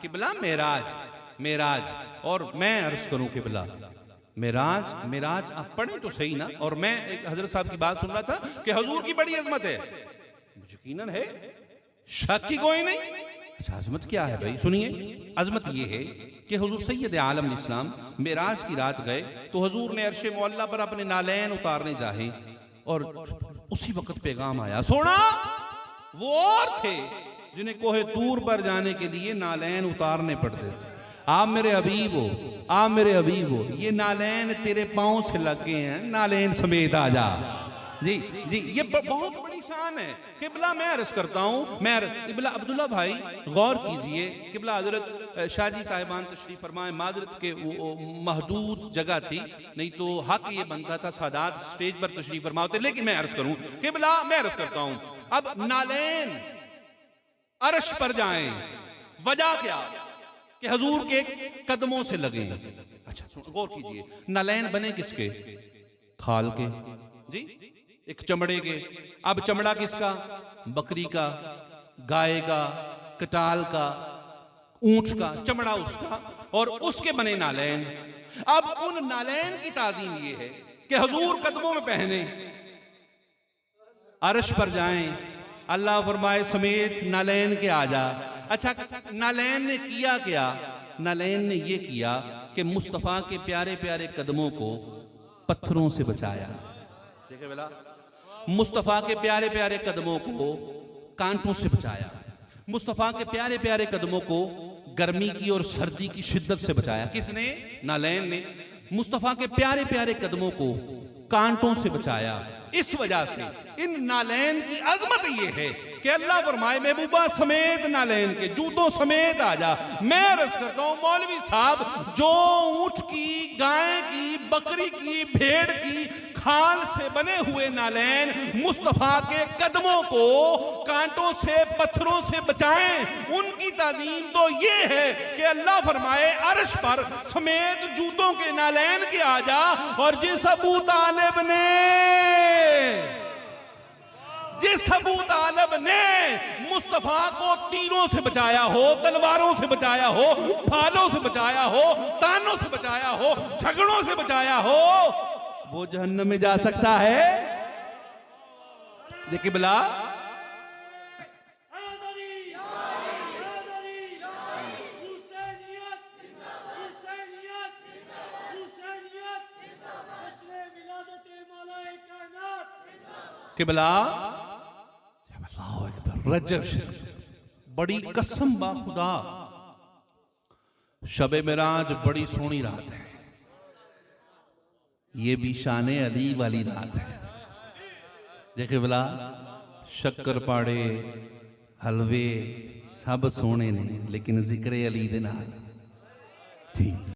قبلہ معراج اور میں عرض کروں قبلہ معراج آپ پڑھیں تو صحیح نا. اور میں ایک حضرت صاحب کی بات سن رہا تھا کہ حضور کی بڑی عظمت ہے, یقیناً ہے, شک کی کوئی نہیں. اچھا عظمت کیا ہے بھائی؟ سنیے, عظمت یہ ہے کہ حضور سید عالم الاسلام معراج کی رات گئے تو حضور نے عرش معلی پر اپنے نالین اتارنے چاہے اور اسی وقت پیغام آیا. سونا وہ اور تھے جنہیں کوہ طور پر جانے کے لیے نالین اتارنے پڑتے تھے. آپ میرے حبیب ہو, یہ نالین تیرے پاؤں سے لگ گئے ہیں, نالین سمیت آ جا. جی یہ بہت بڑی شان ہے. قبلہ میں عرض کرتا ہوں, قبلہ عبداللہ بھائی غور کیجئے, قبلہ حضرت شاہ جی صاحبان تشریف فرمائیں, معذرت کے محدود جگہ تھی, نہیں تو حق یہ بنتا تھا سادات سٹیج پر تشریف فرما ہوتے, لیکن میں عرض کروں قبلہ میں عرض کرتا ہوں. اب نالین عرش پر جائیں, وجہ کیا کہ حضور کے قدموں سے لگیں. اچھا غور کیجئے, نالین بنے کس کے؟ کھال کے, جی ایک چمڑے کے. اب چمڑا کس کا؟ بکری کا, گائے کا, کٹال کا, اونٹ کا, چمڑا اس کا, اور اس کے بنے نالین. اب ان نالین کی تعظیم یہ ہے کہ حضور قدموں میں پہنے, عرش پر جائیں, اللہ فرمائے سمیت نالین کے آ جا. اچھا نالین نے کیا کیا؟ نالین نے یہ کیا کہ مصطفیٰ کے پیارے پیارے قدموں کو پتھروں سے بچایا. دیکھیں بلا, مصطفیٰ کے پیارے پیارے قدموں کو کانٹوں سے بچایا, مصطفیٰ کے پیارے پیارے قدموں کو گرمی کی اور سردی کی شدت سے بچایا. کس نے؟ نالین نے. مصطفیٰ کے پیارے پیارے قدموں کو کانٹوں سے بچایا. اس وجہ سے ان نالین کی عظمت یہ ہے کہ اللہ فرمائے محبوبہ سمیت نالین کے, جوتوں سمیت آ جا. میں عرض کرتا ہوں مولوی صاحب, جو اونٹ کی, گائے کی, بکری کی, بھیڑ کی کھال سے بنے ہوئے نالین مصطفیٰ کے قدموں کو کانٹوں سے, پتھروں سے بچائیں, ان کی تعظیم تو یہ ہے کہ اللہ فرمائے عرش پر سمیت جوتوں کے نالین کے آ جا. اور جس ابو طالب نے مصطفیٰ کو تیروں سے بچایا ہو, تلواروں سے بچایا ہو, پھالوں سے بچایا ہو, تانوں سے بچایا ہو, جھگڑوں سے بچایا ہو, وہ جہنم میں جا سکتا ہے؟ یہ قبلہ قبلہ رجب بڑی قسم با خدا, شب معراج بڑی سونی رات ہے, یہ بھی شان علی والی رات ہے. دیکھے بلا, شکر پاڑے, حلوے سب سونے نے, لیکن ذکر علی دے نال. ٹھیک